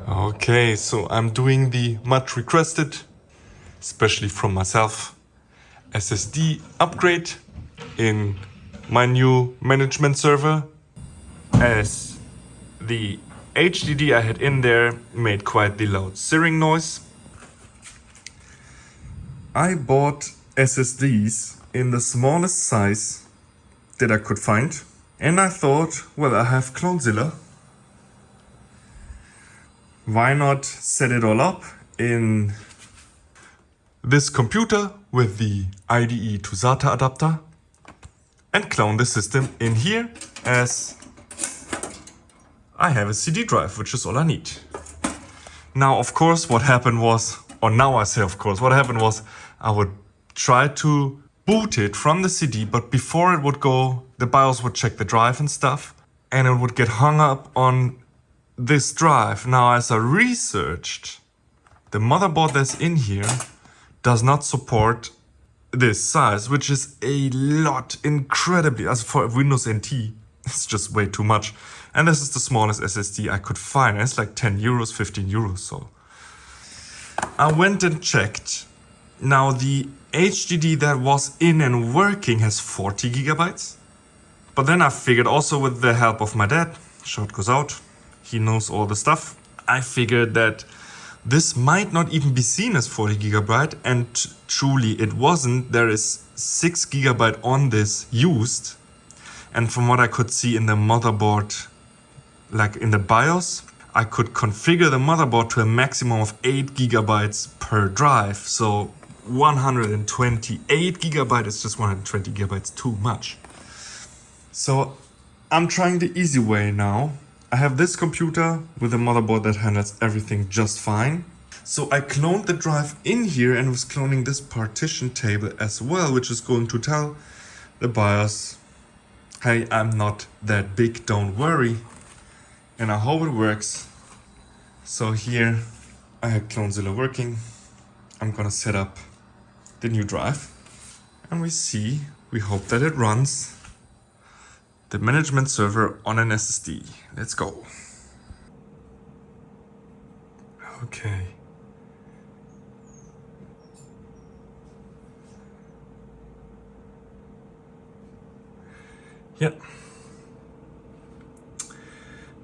Okay, so I'm doing the much requested, especially from myself, SSD upgrade in my new management server, as the HDD I had in there made quite the loud searing noise. I bought SSDs in the smallest size that I could find, and I thought, well, I have Clonezilla. Why not set it all up in this computer with the IDE to SATA adapter and clone the system in here, as I have a CD drive, which is all I need. Now, of course, what happened was, or now I say of course, what happened was I would try to boot it from the CD, but before it would go, the BIOS would check the drive and stuff, and it would get hung up on this drive. Now, as I researched, the motherboard that's in here does not support this size, which is a lot, incredibly, as for Windows NT, it's just way too much. And this is the smallest SSD I could find. It's like 10 euros, 15 euros. So I went and checked. Now the HDD that was in and working has 40 gigabytes. But then I figured, also with the help of my dad, shout goes out, he knows all the stuff, I figured that this might not even be seen as 40 gigabyte, and truly it wasn't. There is 6 gigabyte on this used. And from what I could see in the motherboard, like in the BIOS, I could configure the motherboard to a maximum of 8 gigabytes per drive. So 128 gigabyte is just 120 gigabytes too much. So I'm trying the easy way now. I have this computer with a motherboard that handles everything just fine. So I cloned the drive in here and was cloning this partition table as well, which is going to tell the BIOS, hey, I'm not that big, don't worry. And I hope it works. So here I have Clonezilla working. I'm gonna set up the new drive, and we hope that it runs the management server on an SSD. Let's go. Okay. Yep.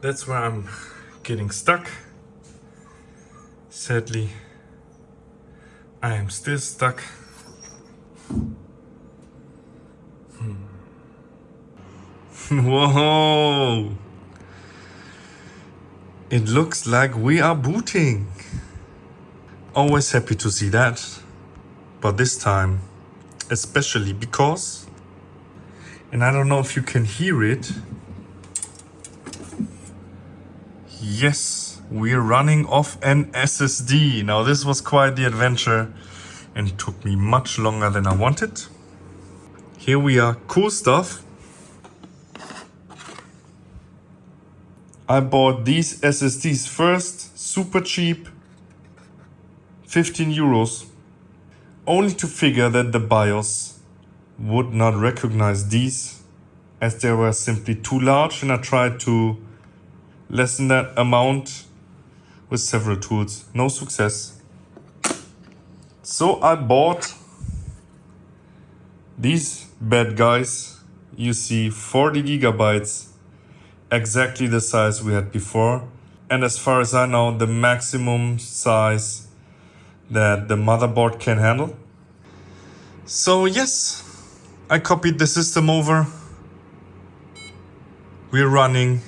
That's where I'm getting stuck. Sadly, I am still stuck. Whoa! It looks like we are booting. Always happy to see that. But this time, especially because, and I don't know if you can hear it. Yes, we're running off an SSD. Now this was quite the adventure and took me much longer than I wanted. Here we are, cool stuff. I bought these SSDs first, super cheap, 15 euros, only to figure that the BIOS would not recognize these as they were simply too large, and I tried to lessen that amount with several tools. No success. So I bought these bad guys. You see, 40 gigabytes, exactly the size we had before. And as far as I know, the maximum size that the motherboard can handle. So yes, I copied the system over. We're running.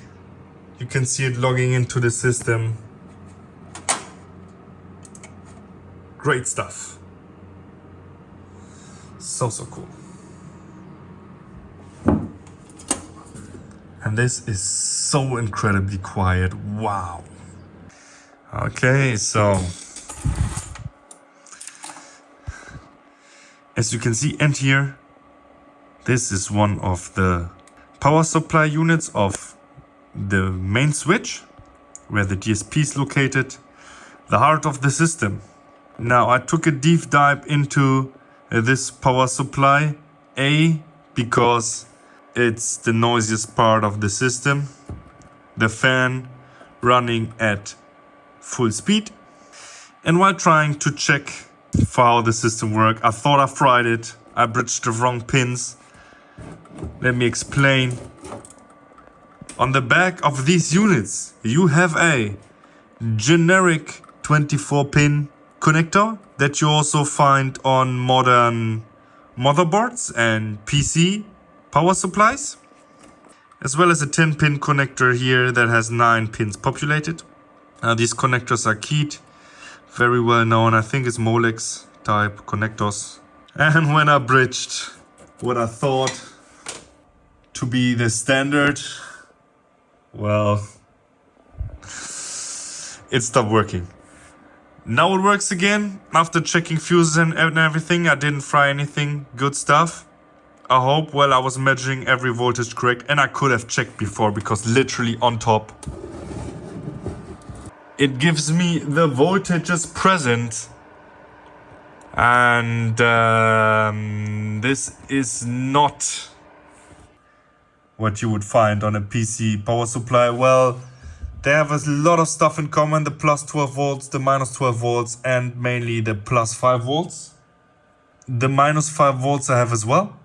You can see it logging into the system. Great stuff. So cool. And this is so incredibly quiet. Wow. Okay, so as you can see, and here, this is one of the power supply units of the main switch, where the DSP is located, the heart of the system. Now I took a deep dive into this power supply, because it's the noisiest part of the system. The fan running at full speed. And while trying to check for how the system works, I thought I fried it. I bridged the wrong pins. Let me explain. On the back of these units, you have a generic 24-pin connector that you also find on modern motherboards and PC power supplies, as well as a 10-pin connector here that has 9 pins populated. Now these connectors are keyed, very well known. I think it's Molex type connectors. And when I bridged what I thought to be the standard, well, it stopped working. Now it works again. After checking fuses and everything, I didn't fry anything. Good stuff. I hope. Well, I was measuring every voltage correct, and I could have checked before because literally on top it gives me the voltages present. And this is not what you would find on a PC power supply. Well, they have a lot of stuff in common, the plus 12 volts, the minus 12 volts, and mainly the plus 5 volts. The minus 5 volts I have as well.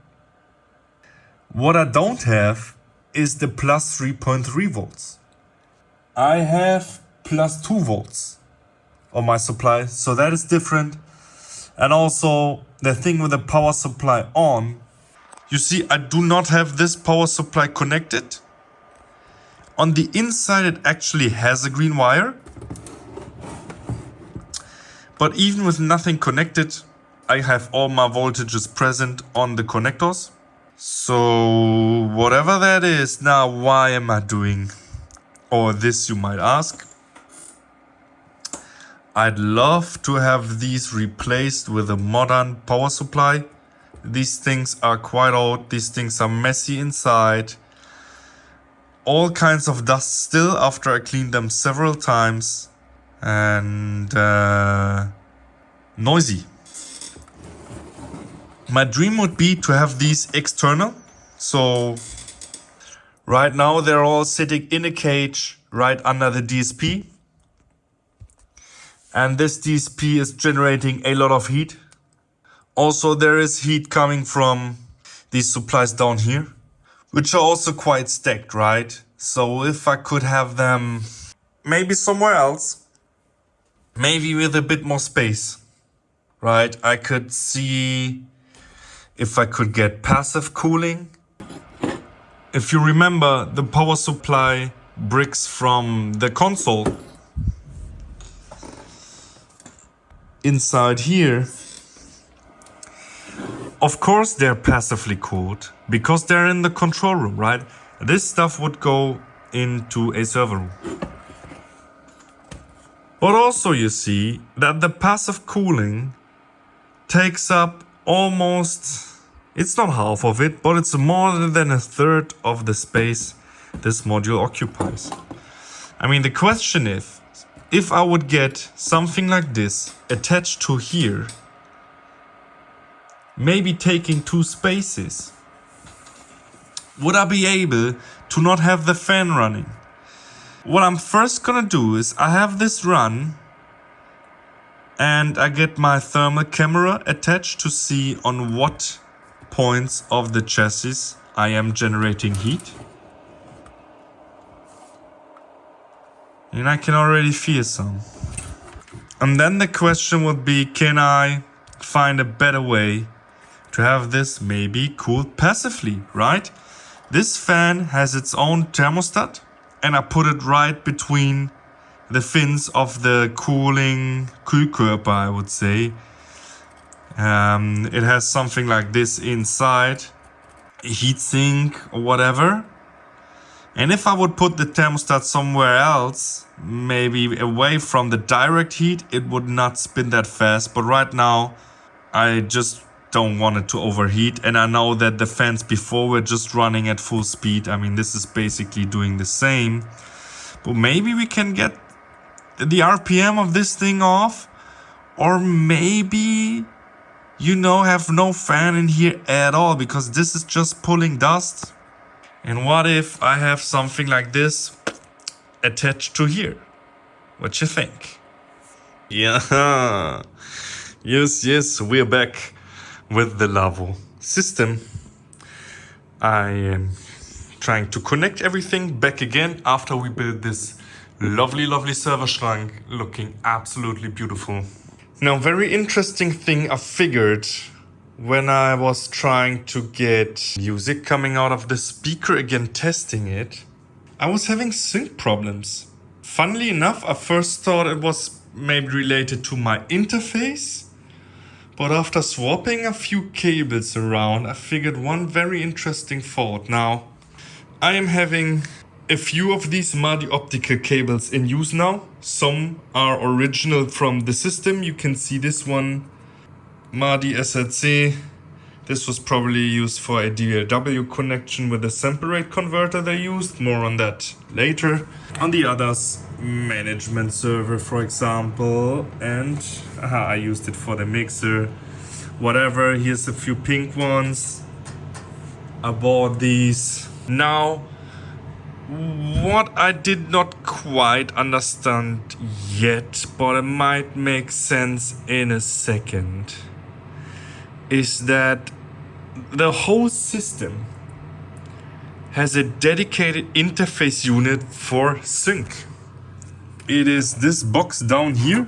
What I don't have is the plus 3.3 volts. I have plus 2 volts on my supply, so that is different. And also the thing with the power supply on, you see I do not have this power supply connected. On the inside it actually has a green wire. But even with nothing connected, I have all my voltages present on the connectors. So whatever that is, now why am I doing all this, you might ask? I'd love to have these replaced with a modern power supply. These things are quite old, these things are messy inside. All kinds of dust still after I cleaned them several times, and noisy. My dream would be to have these external. So right now they're all sitting in a cage right under the DSP. And this DSP is generating a lot of heat. Also there is heat coming from these supplies down here, which are also quite stacked, right? So if I could have them maybe somewhere else, maybe with a bit more space, right? I could see if I could get passive cooling. If you remember the power supply bricks from the console, inside here, of course they're passively cooled because they're in the control room, right? This stuff would go into a server room. But also you see that the passive cooling takes up almost, it's not half of it, but it's more than a third of the space this module occupies. I mean, the question is, if I would get something like this attached to here, maybe taking 2 spaces, would I be able to not have the fan running? What I'm first gonna do is I have this run and I get my thermal camera attached to see on what points of the chassis I am generating heat. And I can already feel some. And then the question would be, can I find a better way to have this maybe cooled passively, right? This fan has its own thermostat and I put it right between the fins of the cooling Kühlkörper, I would say. It has something like this inside, a heatsink or whatever. And if I would put the thermostat somewhere else, maybe away from the direct heat, it would not spin that fast. But right now, I just don't want it to overheat. And I know that the fans before were just running at full speed. I mean, this is basically doing the same. But maybe we can get the RPM of this thing off. Or maybe, you know, have no fan in here at all, because this is just pulling dust. And what if I have something like this attached to here? What you think? Yeah, yes, we're back with the Lawo system. I am trying to connect everything back again after we built this lovely server schrank looking absolutely beautiful. Now, very interesting thing I figured when I was trying to get music coming out of the speaker again, testing it, I was having sync problems. Funnily enough, I first thought it was maybe related to my interface, but after swapping a few cables around, I figured one very interesting thought. Now, I am having a few of these MADI optical cables in use now. Some are original from the system. You can see this one, MADI SLC. This was probably used for a DAW connection with a sample rate converter they used. More on that later. On the others, management server, for example, and I used it for the mixer. Whatever, here's a few pink ones. I bought these. Now, what I did not quite understand yet, but it might make sense in a second, is that the whole system has a dedicated interface unit for sync. It is this box down here,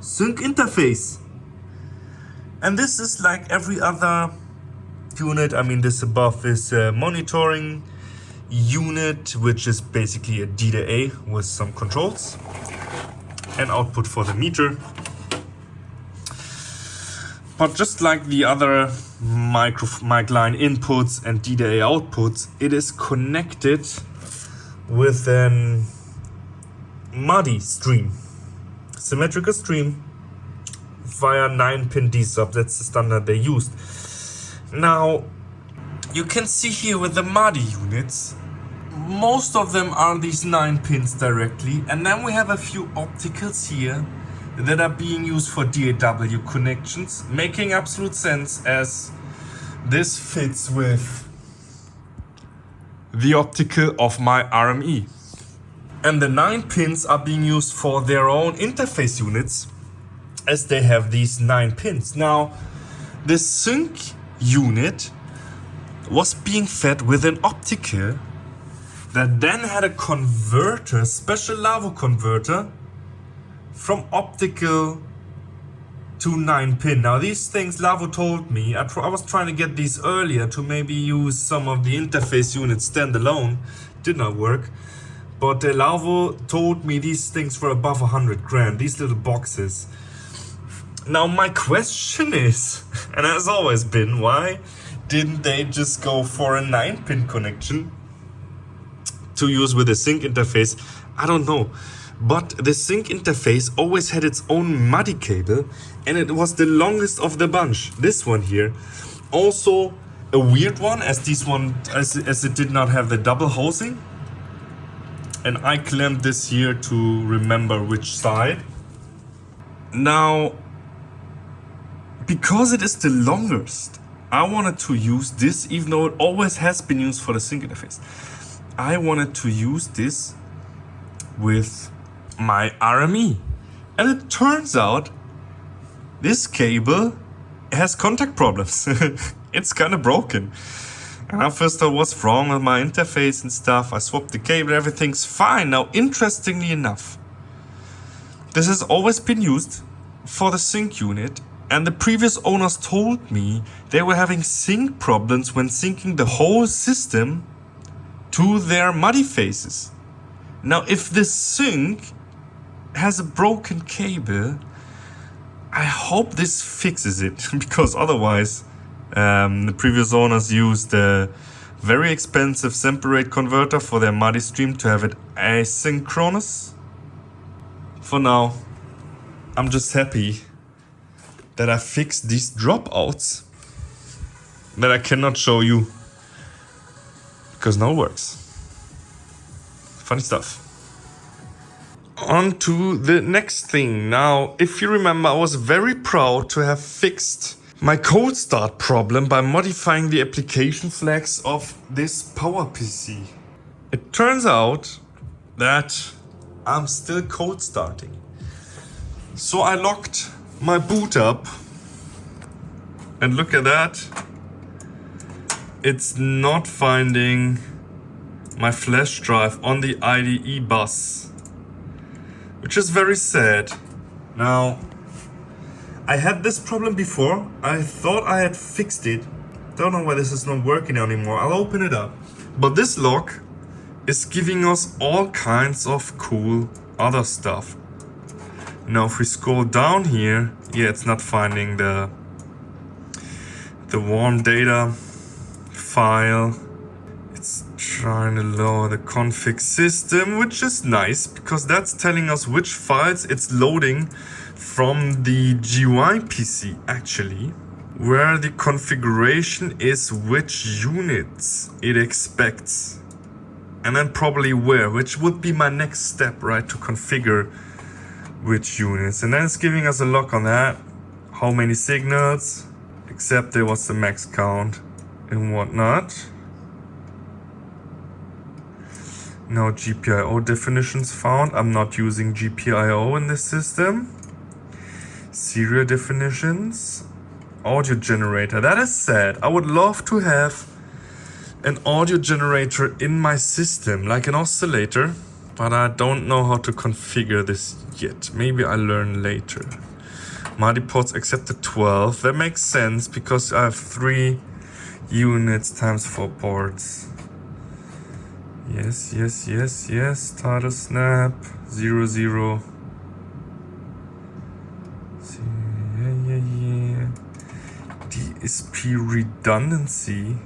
sync interface. And this is like every other unit. I mean, this above is a monitoring unit, which is basically a D-to-A with some controls and output for the meter. But just like the other mic line inputs and D-to-A outputs, it is connected with an MADI stream, symmetrical stream via 9-pin D-sub. That's the standard they used. Now, you can see here with the MADI units, most of them are these 9 pins directly, and then we have a few opticals here that are being used for DAW connections, making absolute sense as this fits with the optical of my RME. And the 9 pins are being used for their own interface units, as they have these 9 pins. Now, this sync unit was being fed with an optical that then had a converter, special Lawo converter, from optical to 9-pin. Now these things, Lawo told me, I was trying to get these earlier to maybe use some of the interface units standalone. Did not work. But Lawo told me these things were above 100 grand, these little boxes. Now my question is, and has always been, why didn't they just go for a 9-pin connection to use with a sync interface? I don't know. But the sync interface always had its own MADI cable, and it was the longest of the bunch. This one here. Also a weird one, as it did not have the double housing. And I clamped this here to remember which side. Now, because it is the longest, I wanted to use this, even though it always has been used for the sync interface. I wanted to use this with my RME. And it turns out this cable has contact problems. It's kind of broken. And I first thought, what's wrong with my interface and stuff? I swapped the cable, everything's fine. Now, interestingly enough, this has always been used for the sync unit. And the previous owners told me they were having sync problems when syncing the whole system to their MADI faces. Now, if this sync has a broken cable, I hope this fixes it, because otherwise the previous owners used a very expensive sample rate converter for their MADI stream to have it asynchronous. For now, I'm just happy that I fixed these dropouts that I cannot show you, because now it works. Funny stuff. On to the next thing. Now, if you remember, I was very proud to have fixed my cold start problem by modifying the application flags of this PowerPC. It turns out that I'm still cold starting. So I locked my boot up and look at that. It's not finding my flash drive on the IDE bus, which is very sad. Now, I had this problem before. I thought I had fixed it. Don't know why this is not working anymore. I'll open it up. But this lock is giving us all kinds of cool other stuff. Now, if we scroll down here, yeah, it's not finding the warm data file. It's trying to load the config system, which is nice because that's telling us which files it's loading from the GUI PC actually, where the configuration is which units it expects, and then probably where, which would be my next step, right, to configure which units. And then it's giving us a lock on that, how many signals, except there was the max count and whatnot. No GPIO definitions found. I'm not using GPIO in this system. Serial definitions. Audio generator. That is sad. I would love to have an audio generator in my system, like an oscillator, but I don't know how to configure this yet. Maybe I learn later. Multi-ports accepted 12. That makes sense because I have 3 units times 4 ports. Yes, yes, yes, yes. Title snap 0, 0. Yeah. DSP redundancy.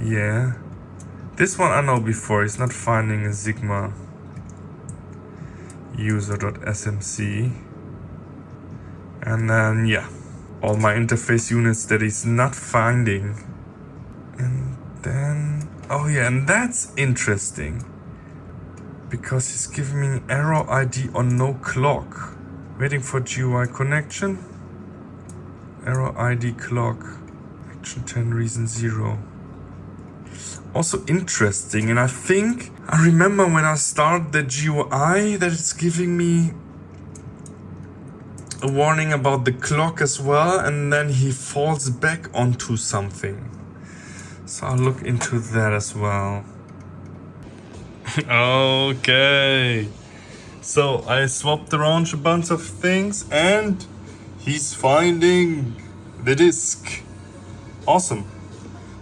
Yeah. This one I know before. It's not finding a Sigma user.smc. And then, yeah, all my interface units that he's not finding. And then, oh yeah, and that's interesting because he's giving me error ID on no clock. Waiting for GUI connection. Error ID clock. Action 10 reason 0. Also interesting, and I think I remember when I started the GUI that it's giving me a warning about the clock as well, and then he falls back onto something. So I'll look into that as well. Okay. So I swapped around a bunch of things and he's finding the disk. Awesome.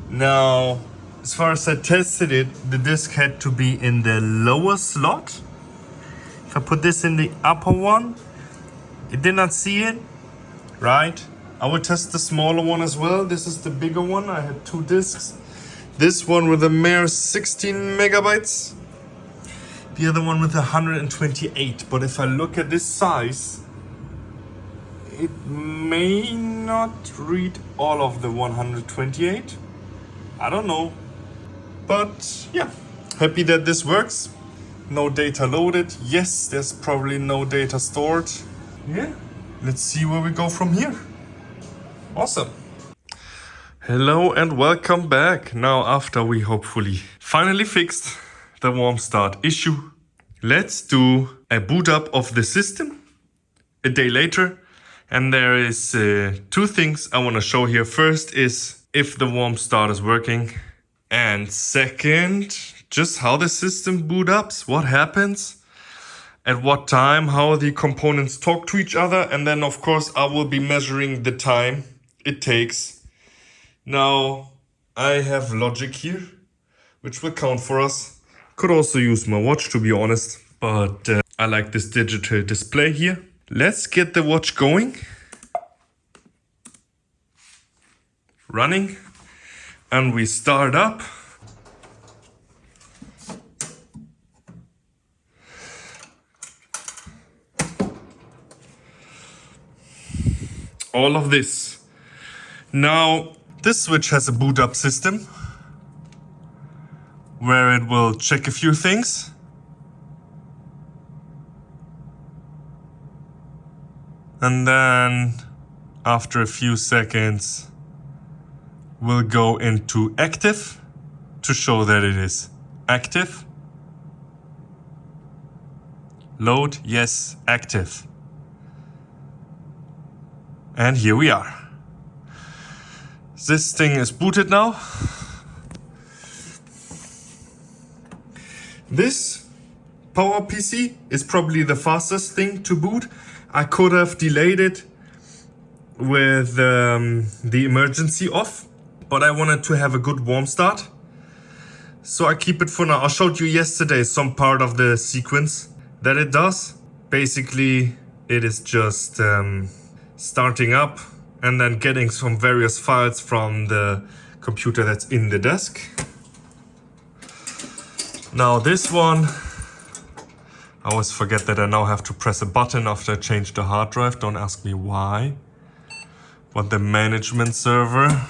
Now, as far as I tested it, the disk had to be in the lower slot. If I put this in the upper one, it did not see it, right? I will test the smaller one as well. This is the bigger one. I had 2 disks. This one with a mere 16 megabytes. The other one with 128. But if I look at this size, it may not read all of the 128. I don't know. But yeah, happy that this works. No data loaded. Yes, there's probably no data stored. Yeah, let's see where we go from here. Awesome. Hello and welcome back. Now, after we hopefully finally fixed the warm start issue, let's do a boot up of the system a day later. And there is 2 things I want to show here. First is if the warm start is working. And second, just how the system boot ups, what happens, at what time, how the components talk to each other. And then, of course, I will be measuring the time it takes. Now, I have logic here, which will count for us. Could also use my watch, to be honest, but I like this digital display here. Let's get the watch going. Running. And we start up. All of this. Now, this switch has a boot up system where it will check a few things. And then after a few seconds, we'll go into active to show that it is active. Load, yes, active. And here we are. This thing is booted now. This PowerPC is probably the fastest thing to boot. I could have delayed it with the emergency off, but I wanted to have a good warm start. So I keep it for now. I showed you yesterday some part of the sequence that it does. Basically, it is just starting up and then getting some various files from the computer that's in the desk. Now this one, I always forget that I now have to press a button after I change the hard drive. Don't ask me why. But the management server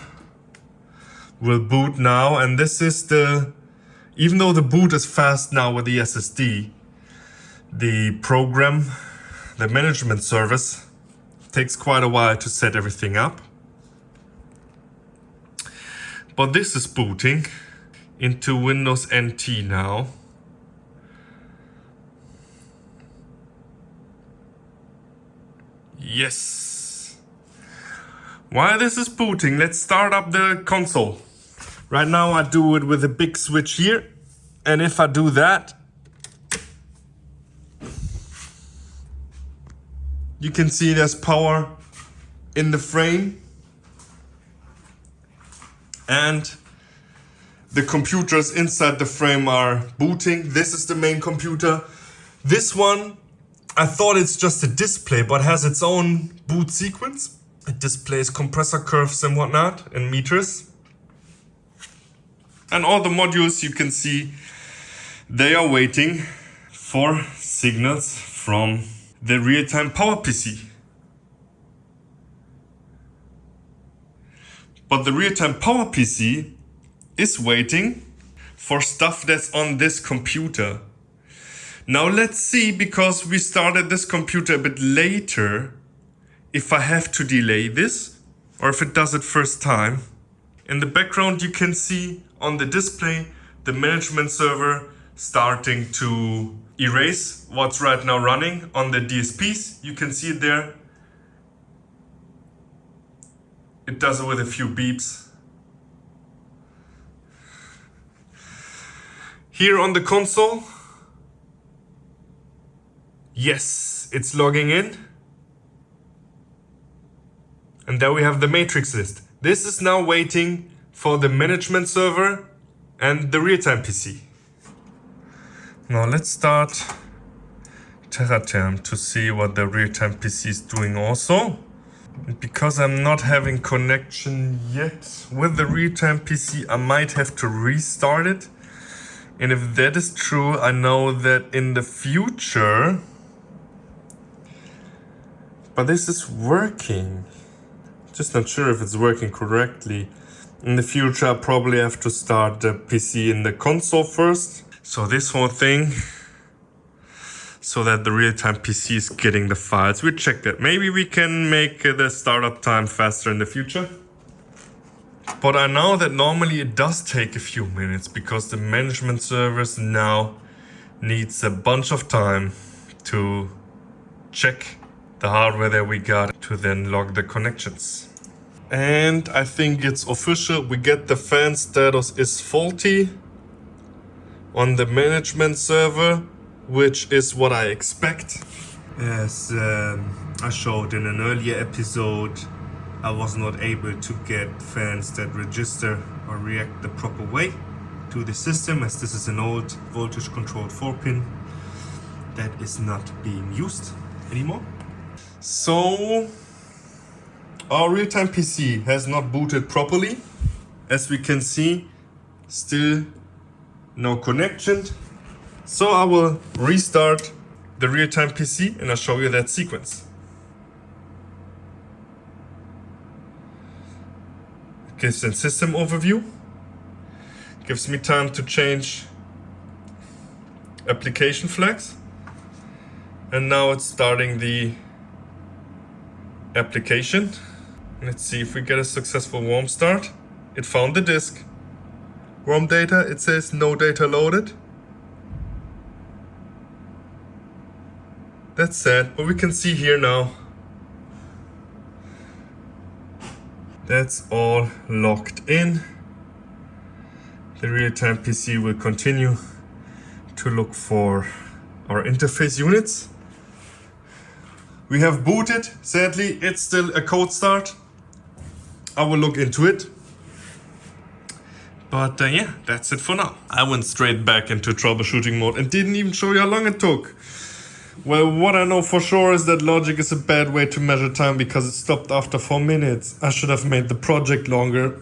will boot now, and this is the, even though the boot is fast now with the SSD, the program, the management service, takes quite a while to set everything up. But this is booting into Windows NT now. Yes. While this is booting, let's start up the console. Right now I do it with a big switch here. And if I do that, you can see there's power in the frame. And the computers inside the frame are booting. This is the main computer. This one, I thought it's just a display, but has its own boot sequence. It displays compressor curves and whatnot in meters. And all the modules you can see, they are waiting for signals from the real-time PowerPC. But the real-time PowerPC is waiting for stuff that's on this computer. Now let's see, because we started this computer a bit later, if I have to delay this or if it does it first time. In the background you can see on the display the management server starting to erase what's right now running on the DSPs. You can see it there. It does it with a few beeps. Here on the console, yes, it's logging in. And there we have the matrix list. This is now waiting for the management server and the real-time PC. Now let's start TerraTerm to see what the real-time PC is doing also. Because I'm not having connection yet with the real-time PC, I might have to restart it. And if that is true, I know that in the future, but this is working. Just not sure if it's working correctly. In the future, I probably have to start the PC in the console first. So this whole thing, so that the real-time PC is getting the files. We check that. Maybe we can make the startup time faster in the future. But I know that normally it does take a few minutes because the management service now needs a bunch of time to check the hardware that we got to then log the connections. And I think it's official. We get the fan status is faulty on the management server, which is what I expect. As I showed in an earlier episode, I was not able to get fans that register or react the proper way to the system, as this is an old voltage controlled 4-pin that is not being used anymore. So our real-time PC has not booted properly. As we can see, still no connection. So I will restart the real-time PC and I'll show you that sequence. Gives a system overview. Gives me time to change application flags. And now it's starting the application. Let's see if we get a successful warm start. It found the disk. Warm data, it says no data loaded. That's sad, but we can see here now. That's all locked in. The real-time PC will continue to look for our interface units. We have booted. Sadly, it's still a cold start. I will look into it. But yeah, that's it for now. I went straight back into troubleshooting mode and didn't even show you how long it took. Well, what I know for sure is that logic is a bad way to measure time because it stopped after 4 minutes. I should have made the project longer.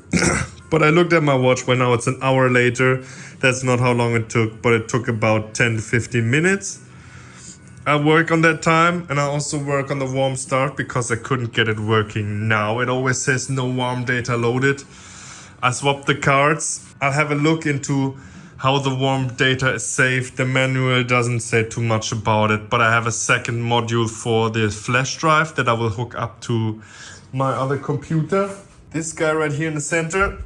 But I looked at my watch, well now it's an hour later. That's not how long it took, but it took about 10 to 15 minutes. I work on that time, and I also work on the warm start because I couldn't get it working now. It always says no warm data loaded. I swapped the cards. I'll have a look into how the warm data is saved. The manual doesn't say too much about it, but I have a second module for the flash drive that I will hook up to my other computer. This guy right here in the center.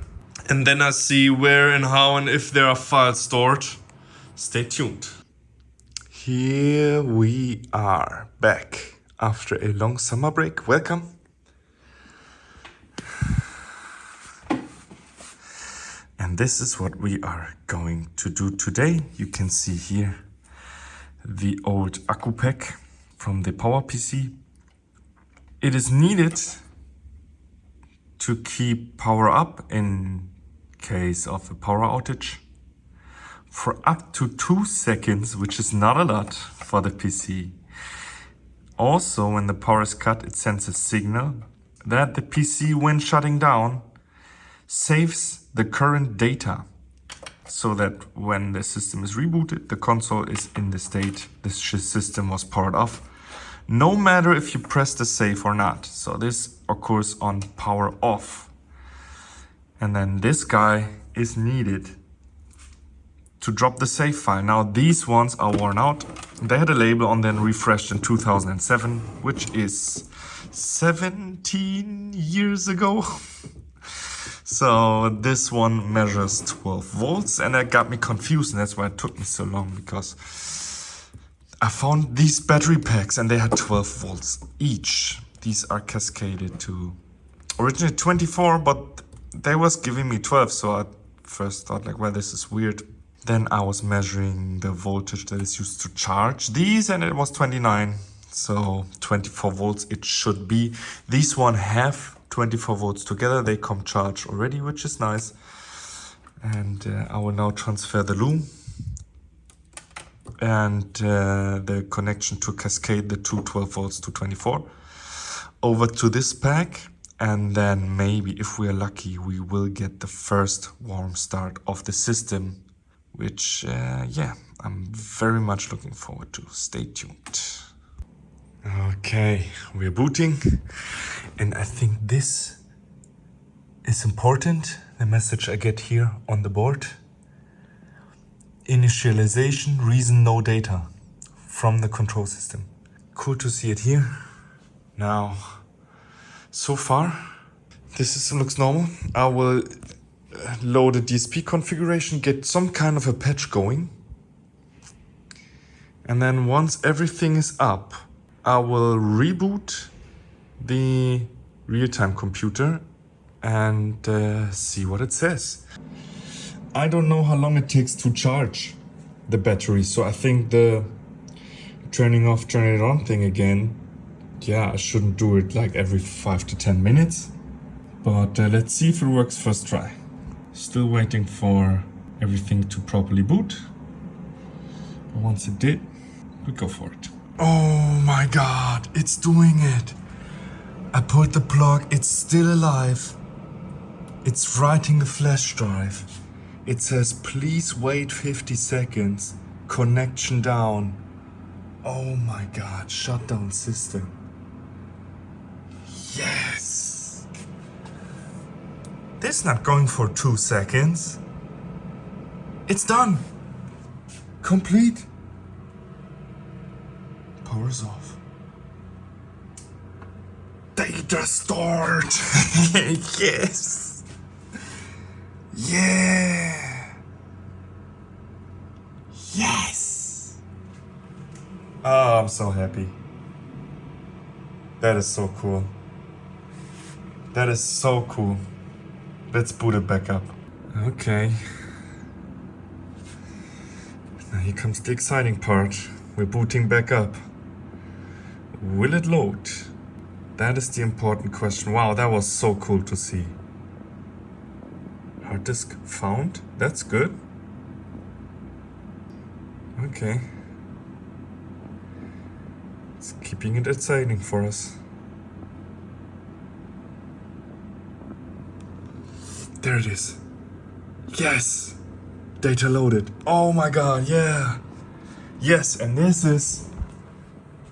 And then I see where and how and if there are files stored. Stay tuned. Here we are back after a long summer break. Welcome. And this is what we are going to do today. You can see here the old Akku pack from the Power PC. It is needed to keep power up in case of a power outage for up to 2 seconds, which is not a lot for the PC. Also, when the power is cut, it sends a signal that the PC, when shutting down, saves the current data so that when the system is rebooted, the console is in the state this system was powered off, no matter if you press the save or not. So this occurs on power off. And then this guy is needed to drop the save file. Now these ones are worn out. They had a label on them refreshed in 2007, which is 17 years ago. So this one measures 12 volts and that got me confused, and that's why it took me so long, because I found these battery packs and they had 12 volts each. These are cascaded to originally 24, but they was giving me 12. So I first thought like, well, this is weird. Then I was measuring the voltage that is used to charge these and it was 29. So 24 volts it should be. These one have 24 volts together. They come charged already, which is nice. And I will now transfer the loom and the connection to cascade the two 12 volts to 24 over to this pack. And then maybe if we are lucky, we will get the first warm start of the system, which yeah, I'm very much looking forward to. Stay tuned. Okay, we're booting, and I think this is important, the message I get here on the board. Initialization, reason no data from the control system. Cool to see it here. Now, so far, this looks normal. I will load a DSP configuration, get some kind of a patch going. And then once everything is up, I will reboot the real-time computer and see what it says. I don't know how long it takes to charge the battery, so I think the turning off, turning it on thing again, yeah, I shouldn't do it like every 5 to 10 minutes. But let's see if it works first try. Still waiting for everything to properly boot. But once it did, we go for it. Oh my god, it's doing it. I pulled the plug, it's still alive. It's writing the flash drive. It says, please wait 50 seconds, connection down. Oh my god, shutdown system. Yes! This is not going for 2 seconds. It's done. Complete. Power's off. Data stored. Yes. Yeah. Yes. Oh, I'm so happy. That is so cool. That is so cool. Let's boot it back up. Okay. Now here comes the exciting part. We're booting back up. Will it load? That is the important question. Wow, that was so cool to see. Hard disk found. That's good. Okay. It's keeping it exciting for us. There it is. Yes! Data loaded. Oh my god, yeah! Yes, and this is...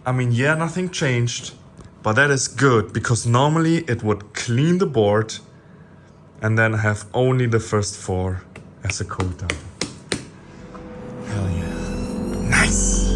I mean, yeah, nothing changed. But that is good, because normally it would clean the board and then have only the first 4 as a code down. Hell yeah. Nice!